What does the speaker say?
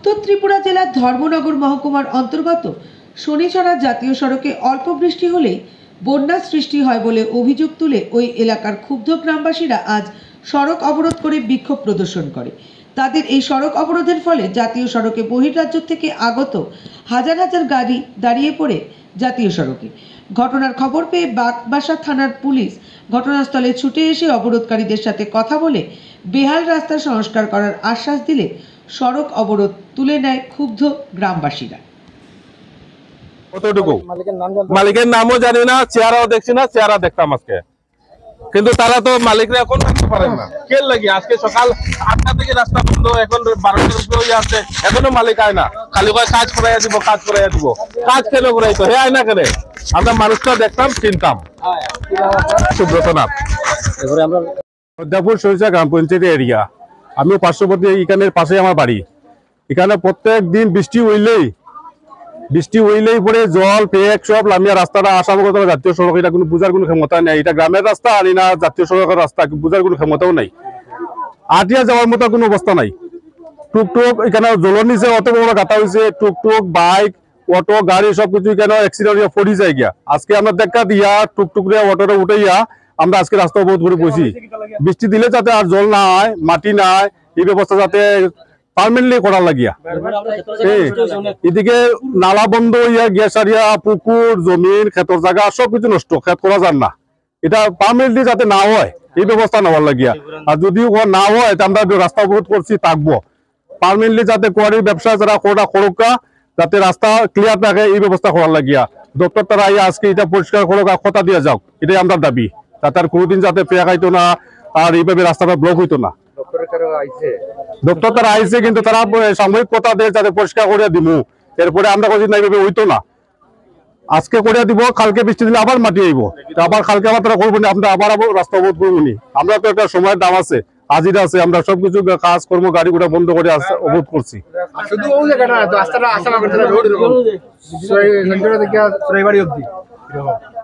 উত্তর ত্রিপুরা জেলার ধর্মনগর মহকুমার অন্তর্গত শনিছড়া জাতীয় সড়কে অল্প বৃষ্টি হলেই বন্যার সৃষ্টি হয় বলে অভিযোগ তুলে ওই এলাকার ক্ষুব্ধ গ্রামবাসীরা আজ সড়ক অবরোধ করে বিক্ষোভ প্রদর্শন করে। তাদের এই সড়ক অবরোধের ফলে জাতীয় সড়কে বহির্রাজ্য থেকে আগত হাজার হাজার গাড়ি দাঁড়িয়ে পড়ে জাতীয় সড়কে। ঘটনার খবর পেয়ে বাগবাসা থানার পুলিশ ঘটনাস্থলে ছুটে এসে অবরোধকারীদের সাথে কথা বলে বেহাল রাস্তা সংস্কার করার আশ্বাস দিলে সড়ক অবরোধ তুলে নেয় ক্ষুব্ধ গ্রামবাসীরা। কতটুকু মালিকের নামও জানি না, চেহারাও দেখছি না, চেহারা দেখতাম আজকে, কিন্তু তারা তো মালিকরা এখন দেখতে পারেন না। কে লাগি আজকে সকাল 8টা থেকে রাস্তা বন্ধ, এখন 12টা হয়ে আসছে, এখনো মালিক আয় না। খালি কয় কাজ করাইয়া দিব, কাজ করাইয়া দিব। কাজ কেন করাইতো? হে আয় না কেন? আমরা মানুষটা দেখতাম, চিনতাম। সুব্রত নাথ, সরিষা গ্রাম পঞ্চায়েত এরিয়া। আমি পার্শ্ববর্তী, এখানের পাশে আমার বাড়ি। এখানে প্রত্যেক দিন বৃষ্টি হইলেই পরে জল পেক সব লামিয়া রাস্তাটা আসা করতে জাতীয় সড়ক, এটা কোনো বুঝার কোনো ক্ষমতা নেই। এটা গ্রামের রাস্তা আনি না জাতীয় সড়কের রাস্তা, বুঝার কোনো ক্ষমতাও নাই। আটিয়া যাওয়ার মতো কোনো অবস্থা নাই। টুকটুক এখানে জলের নিচে অত বড় গাঁথা হয়েছে, টুকটুক বাইক অটো গাড়ি সবকিছু এখানে অ্যাক্সিডেন্ট পড়ি যায় গিয়া। আজকে আমরা দেখা দিয়া টুকটুক অটোটা উঠাইয়া আমরা আজকে রাস্তা অবরোধ করে বসি। বৃষ্টি দিলে যাতে আর জল না হয়, মাটি না হয়, এই ব্যবস্থা যাতে পার্মানেন্টলি করার লাগিয়া। এদিকে নালা বন্ধ হইয়া গেছারিয়া, পুকুর, জমিন, ক্ষেতর জায়গা সবকিছু নষ্ট, ক্ষেত করা যান না। এটা পার্মানেন্টলি যাতে না হয় এই ব্যবস্থা নেওয়ার লাগিয়া। আর যদি না হয় আমরা রাস্তা অবরোধ করছি, থাকবো। পার্মানেন্টলি যাতে কোয়ারির ব্যবসা যারা করুকা, যাতে রাস্তা ক্লিয়ার থাকে এই ব্যবস্থা করার লাগিয়া। ডক্টর তারা আজকে এটা পরিষ্কার করুক, কথা দিয়ে যাও, এটাই আমরা দাবি। যাতে আর কোনোদিন যাতে পেয়া খাইতো না, আর এইভাবে রাস্তাটা ব্লক হইতো না। ডক্টর তারা আইছে, কিন্তু তারা সাময়িক কথা দিয়ে যাতে পরিষ্কার করে দিব। এরপরে আমরা কোনদিন এইভাবে হইতো না। আজকে করে দিব, কালকে বৃষ্টি দিলে আবার মাটি আইব, আবার কালকে আবার তারা করবো না, আমরা আবার রাস্তা অবরোধ করবো নি। আমরা তো একটা সময়ের দাম আছে, হাজিরা আছে, আমরা সবকিছু কাজ কর্ম গাড়ি ঘোড়া বন্ধ করে অবরোধ করছি। শুধু ওই জায়গাটা রাস্তাটা আসা করতে রোড এরকম